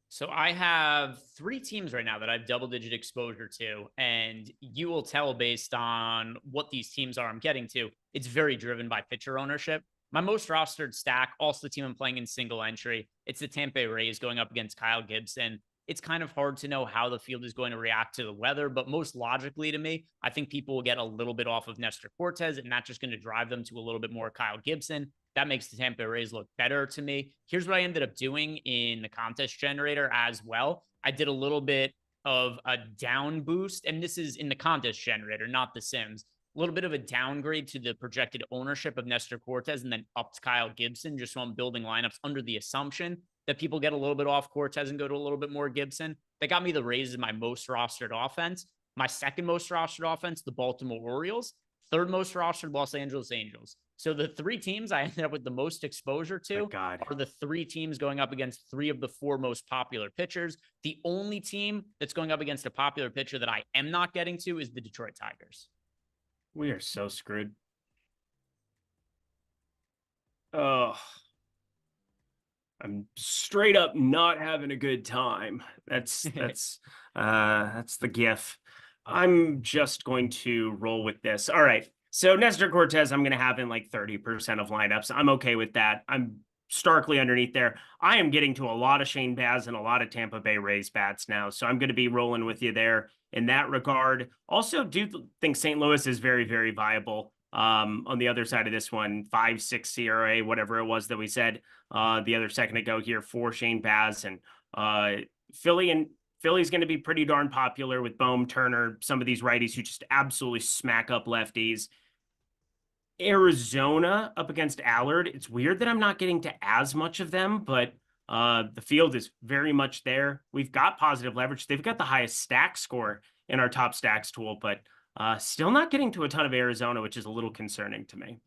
So I have 3 teams right now that I have double-digit exposure to, and you will tell based on what these teams are I'm getting to. It's very driven by pitcher ownership. My most rostered stack, also the team I'm playing in single entry, it's the Tampa Bay Rays going up against Kyle Gibson. It's kind of hard to know how the field is going to react to the weather, but most logically to me, I think people will get a little bit off of Nestor Cortez, and that's just going to drive them to a little bit more Kyle Gibson. That makes the Tampa Bay Rays look better to me. Here's what I ended up doing in the contest generator as well. I did a little bit of a down boost, and this is in the contest generator, not the Sims. A little bit of a downgrade to the projected ownership of Nestor Cortez and then upped Kyle Gibson, just so I'm building lineups under the assumption that people get a little bit off Cortez and go to a little bit more Gibson. That got me the Rays as my most rostered offense. My second most rostered offense, the Baltimore Orioles. Third most rostered, Los Angeles Angels. So the 3 teams I ended up with the most exposure to are the 3 teams going up against 3 of the 4 most popular pitchers. The only team that's going up against a popular pitcher that I am not getting to is the Detroit Tigers. We are so screwed. Oh, I'm straight up not having a good time. That's the gif. I'm just going to roll with this. All right. So Nestor Cortez, I'm going to have in like 30% of lineups. I'm okay with that. I'm starkly underneath there. I am getting to a lot of Shane Baz and a lot of Tampa Bay Rays bats now. So I'm going to be rolling with you there in that regard. Also, do think St. Louis is very, very viable. On the other side of this one, 5.6 CRA, whatever it was that we said the other second ago here for Shane Baz, and Philly's going to be pretty darn popular with Bohm, Turner, some of these righties who just absolutely smack up lefties. Arizona up against Allard. It's weird that I'm not getting to as much of them, but the field is very much there. We've got positive leverage. They've got the highest stack score in our top stacks tool, but still not getting to a ton of Arizona, which is a little concerning to me.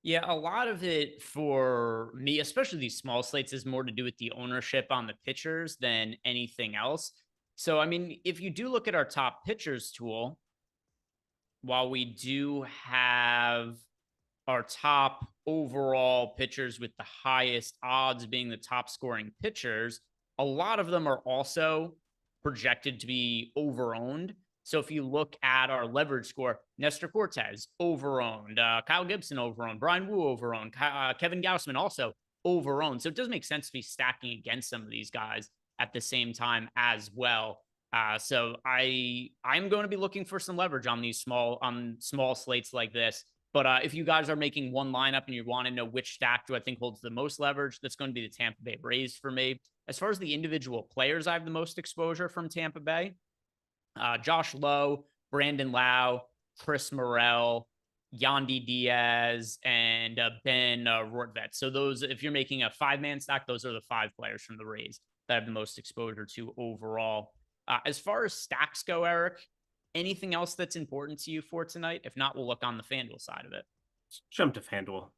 Yeah, a lot of it for me, especially these small slates, is more to do with the ownership on the pitchers than anything else. So, I mean, if you do look at our top pitchers tool, while we do have our top overall pitchers with the highest odds being the top scoring pitchers, a lot of them are also projected to be overowned. So if you look at our leverage score, Nestor Cortez overowned, Kyle Gibson overowned, Brian Wu overowned, Kevin Gausman also overowned. So it does make sense to be stacking against some of these guys at the same time as well. So I'm going to be looking for some leverage on these small slates like this. But if you guys are making one lineup and you want to know which stack do I think holds the most leverage, that's going to be the Tampa Bay Rays for me. As far as the individual players I have the most exposure from Tampa Bay, Josh Lowe, Brandon Lau, Chris Morel, Yandy Diaz, and Ben Rortvet. So those, if you're making a 5-man stack, those are the 5 players from the Rays that I have the most exposure to overall. As far as stacks go, Eric, anything else that's important to you for tonight? If not, we'll look on the FanDuel side of it. Let's jump to FanDuel.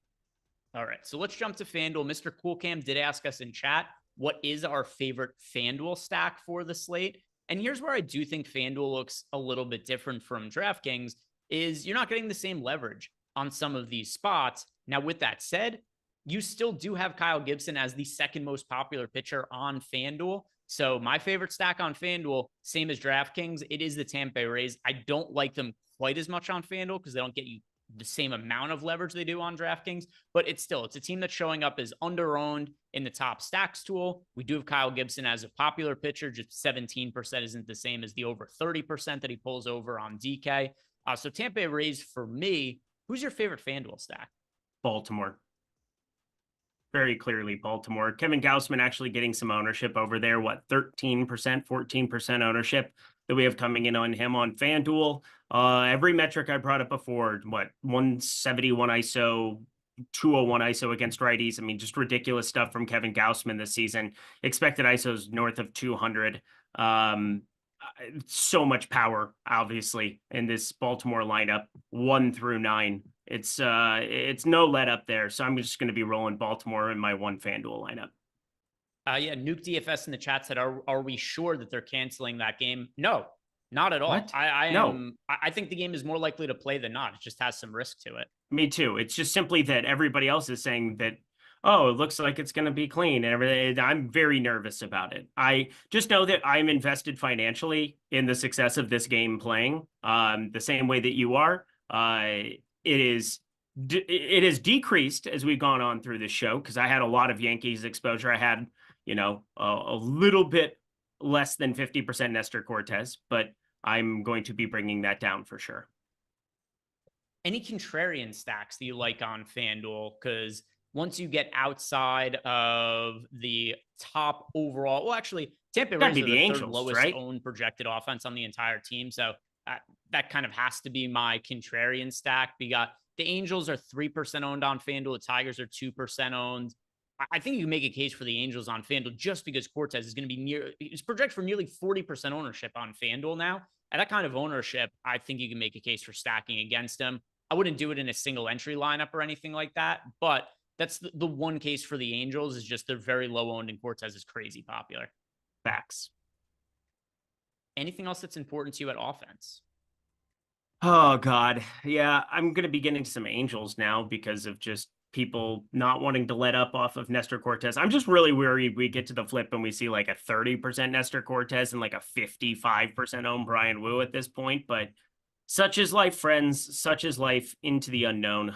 All right, so let's jump to FanDuel. Mr. Coolcam did ask us in chat, what is our favorite FanDuel stack for the slate? And here's where I do think FanDuel looks a little bit different from DraftKings, is you're not getting the same leverage on some of these spots. Now, with that said, you still do have Kyle Gibson as the second most popular pitcher on FanDuel. So my favorite stack on FanDuel, same as DraftKings, it is the Tampa Bay Rays. I don't like them quite as much on FanDuel because they don't get you the same amount of leverage they do on DraftKings, but it's a team that's showing up as underowned in the top stacks tool. We do have Kyle Gibson as a popular pitcher, just 17% isn't the same as the over 30% that he pulls over on DK. So Tampa Bay Rays for me. Who's your favorite FanDuel stack? Baltimore. Very clearly Baltimore. Kevin Gausman actually getting some ownership over there. What, 13%, 14% ownership that we have coming in on him on FanDuel. Every metric I brought up before, 171 ISO, 201 ISO against righties. I mean, just ridiculous stuff from Kevin Gausman this season. Expected ISOs north of 200. So much power, obviously, in this Baltimore lineup, 1 through 9. It's no let up there. So I'm just going to be rolling Baltimore in my one FanDuel lineup. Yeah, Nuke DFS in the chat said, are we sure that they're canceling that game? No, not at all. What? I think the game is more likely to play than not. It just has some risk to it. Me too. It's just simply that everybody else is saying that, oh, it looks like it's going to be clean and everything. I'm very nervous about it. I just know that I'm invested financially in the success of this game playing, the same way that you are. It has decreased as we've gone on through this show because I had a lot of Yankees exposure. I had, a little bit less than 50% Nestor Cortez, but I'm going to be bringing that down for sure. Any contrarian stacks that you like on FanDuel? Because once you get outside of the top overall, well, actually, Tampa Bay Rays are the third lowest owned projected offense on the entire team. So that kind of has to be my contrarian stack. We got the Angels are 3% owned on FanDuel. The Tigers are 2% owned. I think you can make a case for the Angels on FanDuel just because Cortez is going to be it's projected for nearly 40% ownership on FanDuel now. At that kind of ownership, I think you can make a case for stacking against him. I wouldn't do it in a single entry lineup or anything like that, but that's the one case for the Angels is just they're very low owned and Cortez is crazy popular. Facts. Anything else that's important to you at offense? Oh, God. Yeah, I'm going to be getting some Angels now because of just people not wanting to let up off of Nestor Cortez. I'm just really worried we get to the flip and we see like a 30% Nestor Cortez and like a 55% owned Brian Wu at this point. But such is life, friends. Such is life into the unknown.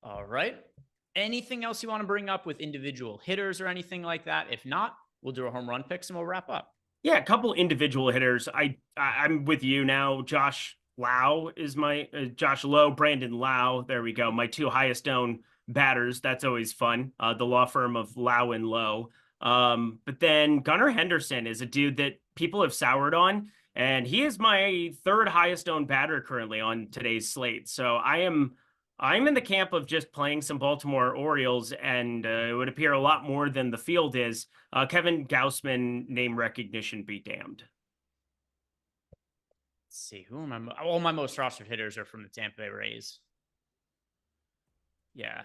All right. Anything else you want to bring up with individual hitters or anything like that? If not, we'll do a home run picks and we'll wrap up. Yeah, a couple individual hitters. I'm with you now. Josh Lau is my Josh Lowe, Brandon Lau. There we go. My two highest owned batters. That's always fun. The law firm of Lau and Lowe. But then Gunnar Henderson is a dude that people have soured on, and he is my third highest owned batter currently on today's slate. So I'm in the camp of just playing some Baltimore Orioles, and it would appear a lot more than the field is. Kevin Gausman, name recognition be damned. Let's see, who am I? All my most rostered hitters are from the Tampa Bay Rays. Yeah,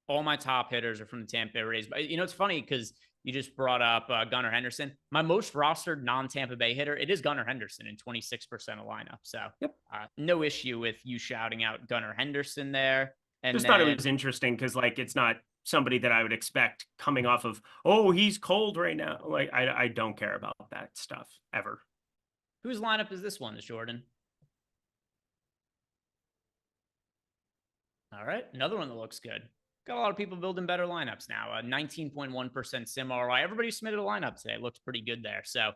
all my top hitters are from the Tampa Bay Rays. But it's funny because you just brought up Gunnar Henderson. My most rostered non-Tampa Bay hitter, it is Gunnar Henderson in 26% of lineup. So no issue with you shouting out Gunnar Henderson there. And just thought it was interesting because it's not somebody that I would expect coming off of, oh, he's cold right now. Like I don't care about that stuff ever. Whose lineup is this one, Jordan? All right, another one that looks good. Got a lot of people building better lineups now. 19.1% sim ROI. Everybody submitted a lineup today. It looked pretty good there. So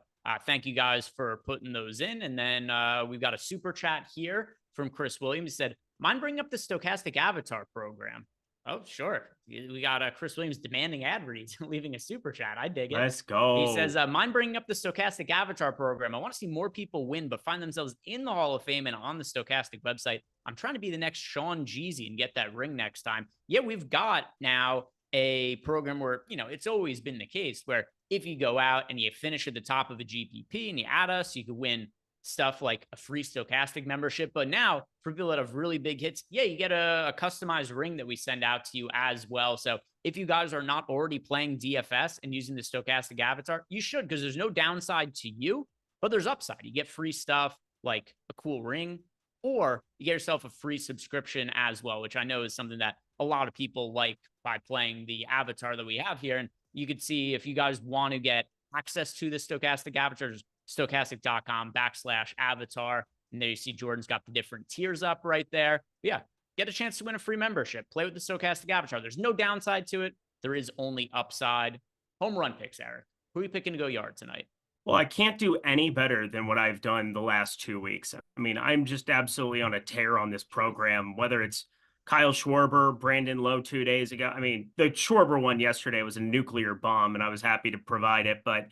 thank you guys for putting those in. And then we've got a super chat here from Chris Williams. He said, mind bringing up the stochastic avatar program? Oh, sure. We got Chris Williams demanding ad reads, leaving a super chat. I dig it. Let's go. He says, mind bringing up the stochastic avatar program. I want to see more people win, but find themselves in the Hall of Fame and on the stochastic website. I'm trying to be the next Sean Jeezy and get that ring next time. Yeah, we've got now a program where, it's always been the case where if you go out and you finish at the top of a GPP and you add us, you could win stuff like a free stochastic membership. But now for people that have really big hits, yeah, you get a customized ring that we send out to you as well. So if you guys are not already playing DFS and using the stochastic avatar, you should, because there's no downside to you, but there's upside. You get free stuff like a cool ring, or you get yourself a free subscription as well, which I know is something that a lot of people like by playing the avatar that we have here. And you could see if you guys want to get access to the stochastic avatars, stochastic.com/avatar. And there you see Jordan's got the different tiers up right there. But yeah, get a chance to win a free membership. Play with the stochastic avatar. There's no downside to it. There is only upside. Home run picks, Eric. Who are you picking to go yard tonight? Well, I can't do any better than what I've done the last 2 weeks. I mean, I'm just absolutely on a tear on this program, whether it's Kyle Schwarber, Brandon Lowe 2 days ago. I mean, the Schwarber one yesterday was a nuclear bomb, and I was happy to provide it. But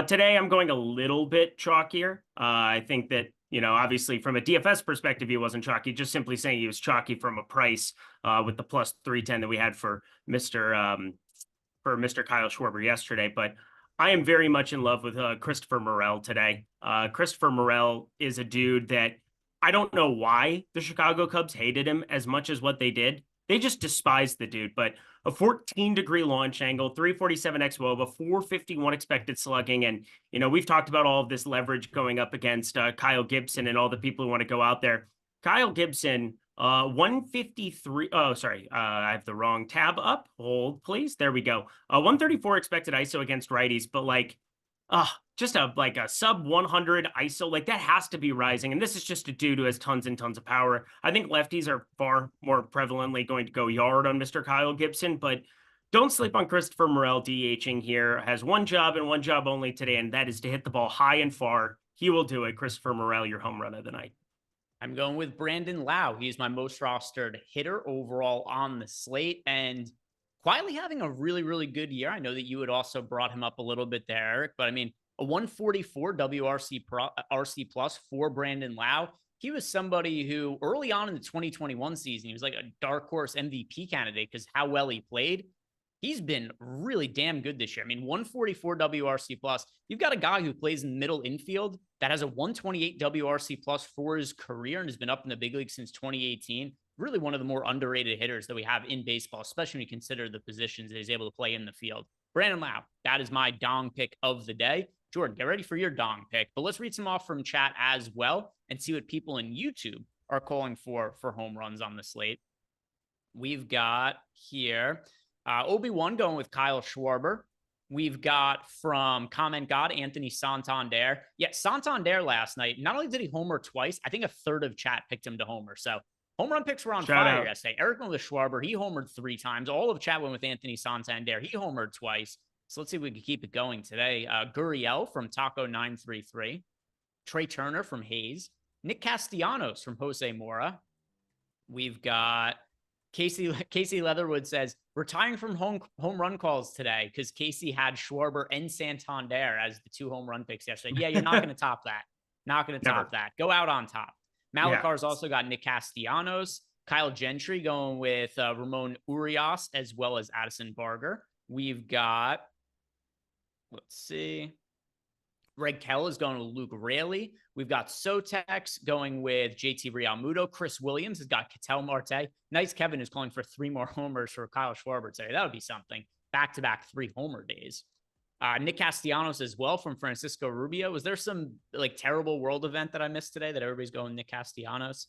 today I'm going a little bit chalkier. I think that Obviously from a DFS perspective, he wasn't chalky, just simply saying he was chalky from a price with the plus 310 that we had for Mr. Kyle Schwarber yesterday. But I am very much in love with Christopher Morel today. Christopher Morel is a dude that I don't know why the Chicago Cubs hated him as much as what they did. They just despised the dude, but a 14-degree launch angle, 347 xWOBA, 451 expected slugging. And, we've talked about all of this leverage going up against Kyle Gibson and all the people who want to go out there. Kyle Gibson, 153. Oh, sorry. I have the wrong tab up. Hold, please. There we go. 134 expected ISO against righties, but just a sub 100 ISO, like that has to be rising. And this is just a dude who has tons and tons of power. I think lefties are far more prevalently going to go yard on Mr. Kyle Gibson, but don't sleep on Christopher Morel DHing here. Has one job and one job only today, and that is to hit the ball high and far. He will do it. Christopher Morel, your home run of the night. I'm going with Brandon Lau. He's my most rostered hitter overall on the slate, and quietly having a really, really good year. I know that you had also brought him up a little bit there, Eric, but I mean, a 144 RC plus for Brandon Lau. He was somebody who early on in the 2021 season, he was like a dark horse MVP candidate because how well he played. He's been really damn good this year. I mean, 144 WRC plus. You've got a guy who plays in middle infield that has a 128 WRC plus for his career and has been up in the big league since 2018. Really one of the more underrated hitters that we have in baseball, especially when you consider the positions that he's able to play in the field. Brandon Lau, that is my dong pick of the day. Jordan, get ready for your dong pick, but let's read some off from chat as well and see what people in YouTube are calling for home runs on the slate. We've got here Obi-Wan going with Kyle Schwarber. We've got from Comment God, Anthony Santander. Yeah, Santander last night, not only did he homer twice, I think a third of chat picked him to homer. So home run picks were on fire yesterday. Eric went with Schwarber. He homered 3 times. All of chat went with Anthony Santander. He homered twice. So let's see if we can keep it going today. Guriel from Taco933. Trey Turner from Hayes. Nick Castellanos from Jose Mora. We've got Casey Leatherwood says, retiring from home run calls today because Casey had Schwarber and Santander as the 2 home run picks yesterday. Yeah, you're not going to top that. Not going to top that. Go out on top. Malakar's also got Nick Castellanos. Kyle Gentry going with Ramon Urias as well as Addison Barger. We've got, let's see, Greg Kell is going to Luke Raley. We've got Sotex going with JT Realmuto. Chris Williams has got Ketel Marte. Nice Kevin is calling for 3 more homers for Kyle Schwarber today. That would be something. Back-to-back 3 homer days. Nick Castellanos as well from Francisco Rubio. Was there some terrible world event that I missed today that everybody's going Nick Castellanos?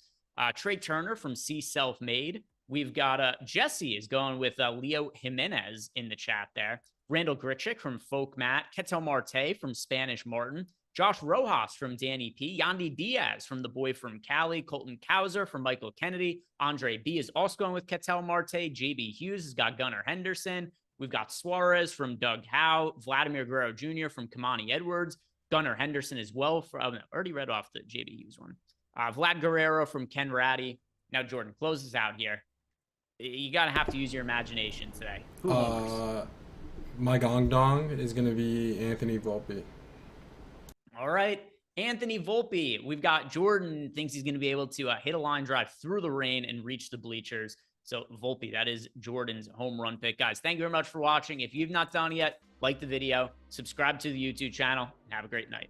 Trey Turner from C Self-Made. We've got Jesse is going with Leo Jimenez in the chat there. Randall Gritchick from Folk Matt. Ketel Marte from Spanish Martin. Josh Rojas from Danny P. Yandy Diaz from the boy from Cali. Colton Cowser from Michael Kennedy. Andre B is also going with Ketel Marte. JB Hughes has got Gunnar Henderson. We've got Suarez from Doug Howe. Vladimir Guerrero Jr. from Kamani Edwards. Gunnar Henderson as well. Already read off the JB Hughes one. Vlad Guerrero from Ken Ratty. Now, Jordan, close this out here. You got to have to use your imagination today. Who homers? My gong dong is going to be Anthony Volpe. All right. Anthony Volpe. We've got Jordan thinks he's going to be able to hit a line drive through the rain and reach the bleachers. So Volpe, that is Jordan's home run pick. Guys, thank you very much for watching. If you've not done it yet, like the video, subscribe to the YouTube channel, and have a great night.